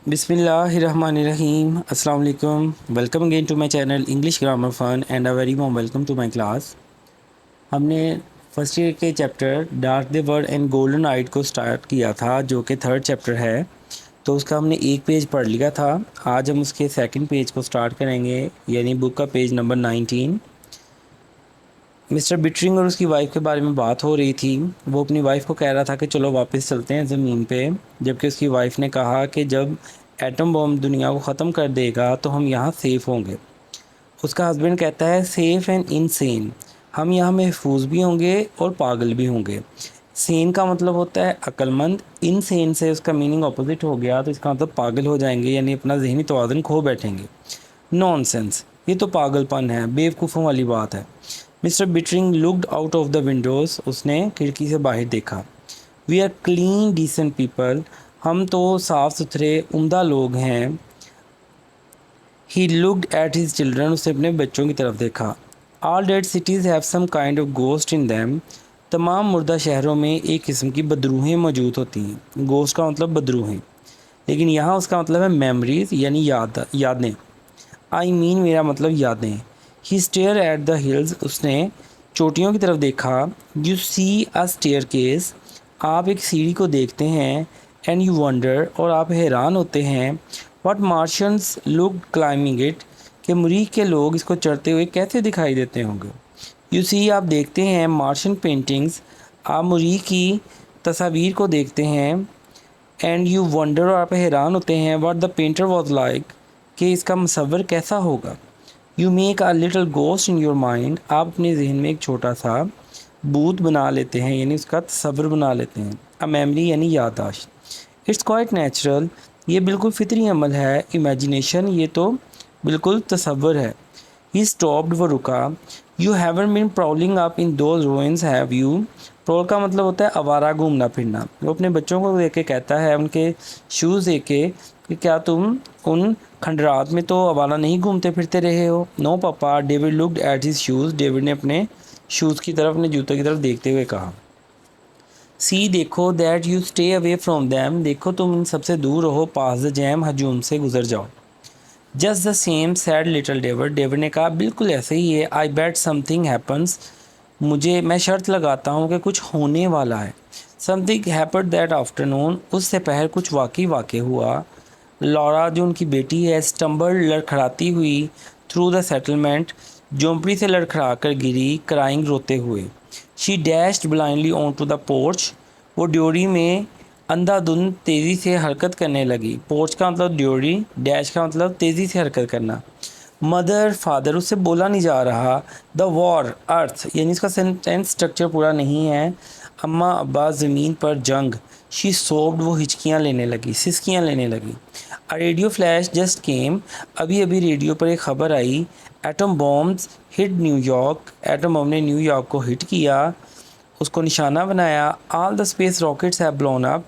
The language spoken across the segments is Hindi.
बिस्मिल्लाहिर्रहमानिर्रहीम अस्सलाम वालेकुम। Welcome again to my channel English grammar fun and a very warm welcome to my class. हमने फर्स्ट ईयर के chapter dark they were and golden eyed को स्टार्ट किया था, जो कि थर्ड चैप्टर है। तो उसका हमने एक पेज पढ़ लिया था। आज हम उसके सेकंड पेज को स्टार्ट करेंगे, यानी बुक का पेज नंबर 19। मिस्टर बिटरिंग और उसकी वाइफ के बारे में बात हो रही थी। वो अपनी वाइफ को कह रहा था कि चलो वापस चलते हैं ज़मीन पे, जबकि उसकी वाइफ ने कहा कि जब एटम बम दुनिया को ख़त्म कर देगा तो हम यहाँ सेफ़ होंगे। उसका हस्बैंड कहता है सेफ़ एंड इनसेन, हम यहाँ महफूज भी होंगे और पागल भी होंगे। सेन का मतलब होता है अक्लमंद, इनसेन से उसका मीनिंग ऑपोजिट हो गया, तो इसका मतलब पागल हो जाएंगे, यानी अपना जहनी तवाज़ुन खो बैठेंगे। नॉनसेंस, ये तो पागलपन है, बेवकूफ़ों वाली बात है। Mister Bittering looked out of the windows, उसने खिड़की से बाहर देखा। We are clean decent people, हम तो साफ़ सुथरे उम्दा लोग हैं। He looked at his children, उसने अपने बच्चों की तरफ देखा। All dead cities have some kind of ghost in them, तमाम मुर्दा शहरों में एक किस्म की बदरूहें मौजूद होती हैं। गोस्ट का मतलब बदरूहें, लेकिन यहाँ उसका मतलब है मेमोरीज़, यानी यादें। आई मीन मेरा मतलब यादें। He stare at the hills, उसने चोटियों की तरफ देखा। You see a staircase, आप एक सीढ़ी को देखते हैं। एंड यू वंडर, और आप हैरान होते हैं। व्हाट मार्शंस लुक क्लाइंबिंग इट, कि मरीख के लोग इसको चढ़ते हुए कैसे दिखाई देते होंगे। यू सी, आप देखते हैं। मार्शन पेंटिंग्स, आप मरीख की तस्वीर को देखते हैं। एंड यू वंडर, और आप हैरान होते हैं। What the painter was like, कि इसका मुसव्वर कैसा होगा। You make a little ghost in your mind, आप अपने जहन में एक छोटा सा भूत बना लेते हैं, यानी उसका तस्वर बना लेते हैं। अ मेमरी यानी याददाश्त। इट्स क्वाइट नेचुरल, ये बिल्कुल फितरी अमल है। इमेजिनेशन, ये तो बिल्कुल तस्वर है। ही स्टॉप्ड, वो रुका। You haven't been prowling up in those ruins have you, prowl का मतलब होता है आवारा, घूमना फिरना। वो अपने बच्चों को देख के कहता है, उनके शूज़ देख के, कि क्या तुम उन खंडरात में तो आवारा नहीं घूमते फिरते रहे हो। नो पापा, David looked at his shoes, David ने अपने शूज़ की तरफ, अपने जूतों की तरफ देखते हुए कहा। सी, देखो। That you stay away from them, देखो तुम इन सबसे दूर रहो। पास द जैम, हजूम से गुजर जाओ। Just the same sad little David, David ने कहा बिल्कुल ऐसे ही है। आई बेट समथिंग हैपन्स, मैं शर्त लगाता हूँ कि कुछ होने वाला है। समथिंग हैपेंड दैट आफ्टरनून, उससे पहले कुछ वाक़ई हुआ। लॉरा, जो उनकी बेटी है, स्टम्बल, लड़खड़ाती हुई, थ्रू द सेटलमेंट, झोंपड़ी से लड़खड़ा कर गिरी, क्राइंग, रोते हुए। She dashed blindly on to the porch, वो ड्योरी में अंधाधुंध तेज़ी से हरकत करने लगी। पोर्च का मतलब ड्योरी, डैश का मतलब तेज़ी से हरकत करना। मदर, फादर, उससे बोला नहीं जा रहा। द वॉर, अर्थ, यानी इसका सेंटेंस स्ट्रक्चर पूरा नहीं है। अम्मा अब्बा, ज़मीन पर जंग। शी सोब्ड, वो हिचकियाँ लेने लगी, सिसकियाँ लेने लगी। A radio flash just came, अभी अभी रेडियो पर एक खबर आई। Atom bombs hit New York, atom bomb ने न्यूयॉर्क को हिट किया, उसको निशाना बनाया। All the space rockets have blown up,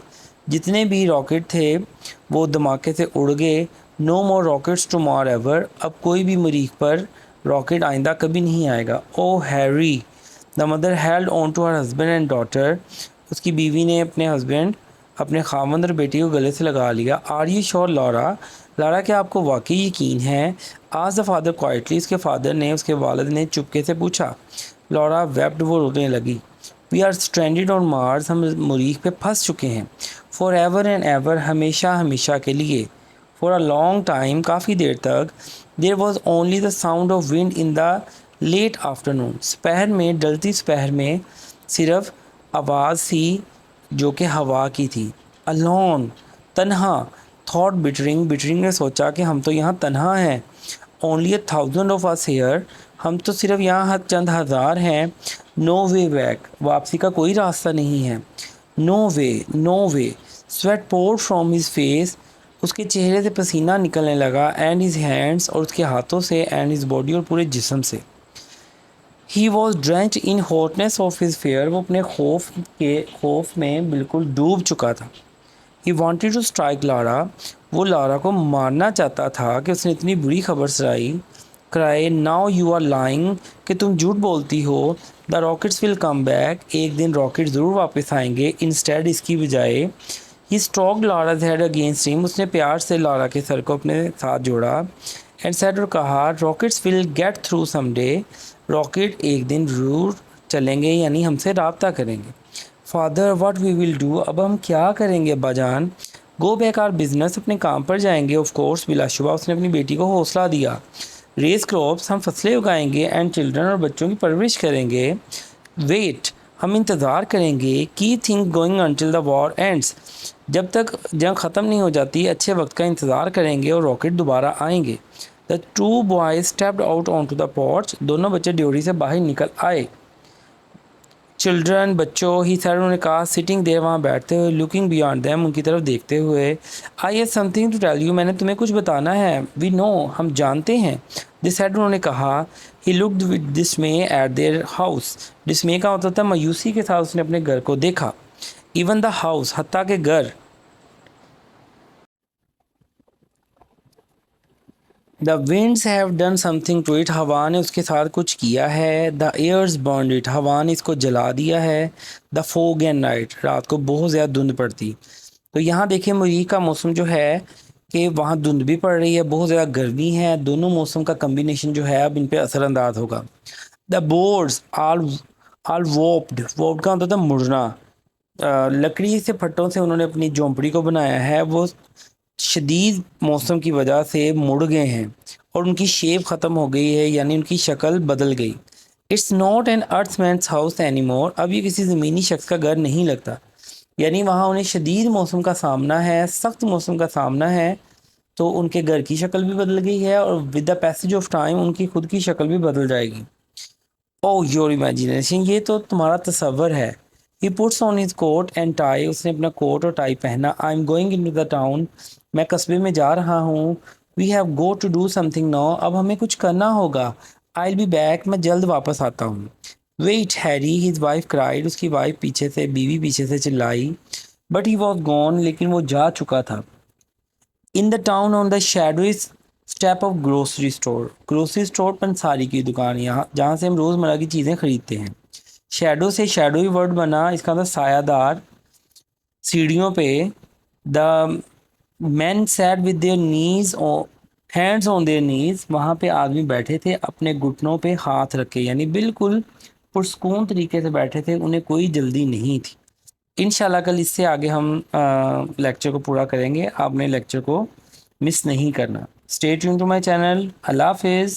जितने भी रॉकेट थे वो धमाके से उड़ गए। No more rockets tomorrow ever, अब कोई भी मरीख पर रॉकेट आइंदा कभी नहीं आएगा। Oh Harry, the mother held on to her husband and daughter, उसकी बीवी ने अपने हस्बैंड, अपने खामंद और बेटी को गले से लगा लिया। Are you sure Laura, Lara क्या आपको वाकई यकीन है। आज द फादर क्वाइटली, उसके फादर ने, उसके वालिद ने चुपके से पूछा। लॉरा वेप्ड, वो रोने लगी। We are stranded on Mars, हम मरीख पे फंस चुके हैं। फॉर एवर एंड एवर, हमेशा हमेशा के लिए। फॉर अ लॉन्ग टाइम, काफ़ी देर तक। There was only the sound of wind in the late afternoon, दोपहर में, डलती दोपहर में सिर्फ आवाज़ थी जो कि हवा की थी। अलोन, तन्हा। थॉट बिटरिंग, बिटरिंग ने सोचा कि हम तो यहाँ तन्हा हैं। ओनली 1,000 ऑफ अस हेयर, हम तो सिर्फ यहाँ चंद हज़ार हैं। नो वे बैक, वापसी का कोई रास्ता नहीं है। No way, no way. Sweat poured from his face, उसके चेहरे से पसीना निकलने लगा। एंड हिज हैंड्स, और उसके हाथों से। एंड हिज बॉडी, और पूरे जिस्म से। He was drenched in hotness of his fear, वो अपने खौफ में बिल्कुल डूब चुका था। He wanted to strike Lara, वो लारा को मारना चाहता था कि उसने इतनी बुरी खबर सुनाई। Cry, now you are lying, कि तुम झूठ बोलती हो। The rockets will come back, एक दिन रॉकेट ज़रूर वापस आएंगे। इंस्टेड, इसकी बजाय। He stroked Lara's head against him, उसने प्यार से लारा के सर को अपने साथ जोड़ा। एंड सेड, और कहा, rockets will get through someday, rocket एक दिन ज़रूर चलेंगे यानी हमसे रब्ता करेंगे। Father what we will do, अब हम क्या करेंगे अब्बा जान। गो बैक आर बिजनेस, अपने काम पर जाएंगे। ऑफ कोर्स, बिलाशुबा उसने अपनी बेटी को हौसला दिया। रेस क्रॉप्स, हम फसलें उगाएंगे। एंड चिल्ड्रन, और बच्चों की परवरिश करेंगे। वेट, हम इंतज़ार करेंगे। की think going until the war ends, जब तक जंग ख़त्म नहीं हो जाती अच्छे वक्त का इंतज़ार करेंगे और रॉकेट दोबारा आएंगे। The two boys stepped out on to the porch, दोनों बच्चे ड्योरी से बाहर निकल आए। चिल्ड्रन, बच्चों, ही सर, उन्होंने कहा, सिटिंग देर, वहाँ बैठते हुए, लुकिंग बियॉन्ड दैम, उनकी तरफ देखते हुए। I have something to tell you, मैंने तुम्हें कुछ बताना है। वी नो, हम जानते हैं। दिस हैड, उन्होंने कहा। He looked with डिसमे eight their house, डिसमे का मतलब था मायूसी के साथ उसने अपने घर को देखा। इवन द हाउस, हत्ता के घर। The winds have done something to it, हवा ने उसके साथ कुछ किया है। द एयर्स बर्न इट, हवा ने इसको जला दिया है। द फोग एंड नाइट, रात को बहुत ज़्यादा धुंध पड़ती। तो यहाँ देखिए मरीख का मौसम जो है कि वहाँ धुंध भी पड़ रही है, बहुत ज़्यादा गर्मी है, दोनों मौसम का कम्बिनेशन जो है अब इन पर असरअंदाज होगा। The boards all whooped, whooped का होता था मुड़ना। लकड़ी से फट्टों से उन्होंने अपनी झोंपड़ी को बनाया है, वो शदीद मौसम की वजह से मुड़ गए हैं और उनकी शेप ख़त्म हो गई है, यानी उनकी शक्ल बदल गई। It's not an earthman's house anymore, अब ये किसी ज़मीनी शख्स का घर नहीं लगता। यानी वहाँ उन्हें शदीद मौसम का सामना है, सख्त मौसम का सामना है, तो उनके घर की शक्ल भी बदल गई है और with the passage of time उनकी खुद की शक्ल भी बदल जाएगी। ओह योर इमेजिनेशन, ये तो तुम्हारा तसव्वुर है। He puts on his coat and tie, उसने अपना कोट और टाई पहना। I am going in to the town, मैं कस्बे में जा रहा हूँ। We have go to do something now, अब हमें कुछ करना होगा। आई विल बी बैक, मैं जल्द वापस आता हूँ। Wait Harry, his wife cried, उसकी वाइफ पीछे से, बीवी पीछे से चिल्लाई। बट ही वॉज गॉन, लेकिन वो जा चुका था। In the town on the shadowy step of grocery store, grocery store पंसारी की दुकान, यहाँ जहाँ से हम रोज़मर्रा की चीज़ें खरीदते हैं। शैडो से शैडोई वर्ड बना, इसका मतलब सायादार। सीढ़ियों पे, the man sat with their knees hands on their नीज, वहाँ पे आदमी बैठे थे अपने घुटनों पे हाथ रखे, यानी बिल्कुल पुरस्कून तरीके से बैठे थे, उन्हें कोई जल्दी नहीं थी। इंशाल्लाह कल इससे आगे हम लेक्चर को पूरा करेंगे, आपने लेक्चर को मिस नहीं करना। Stay tune to my channel. अल्लाह हाफिज़।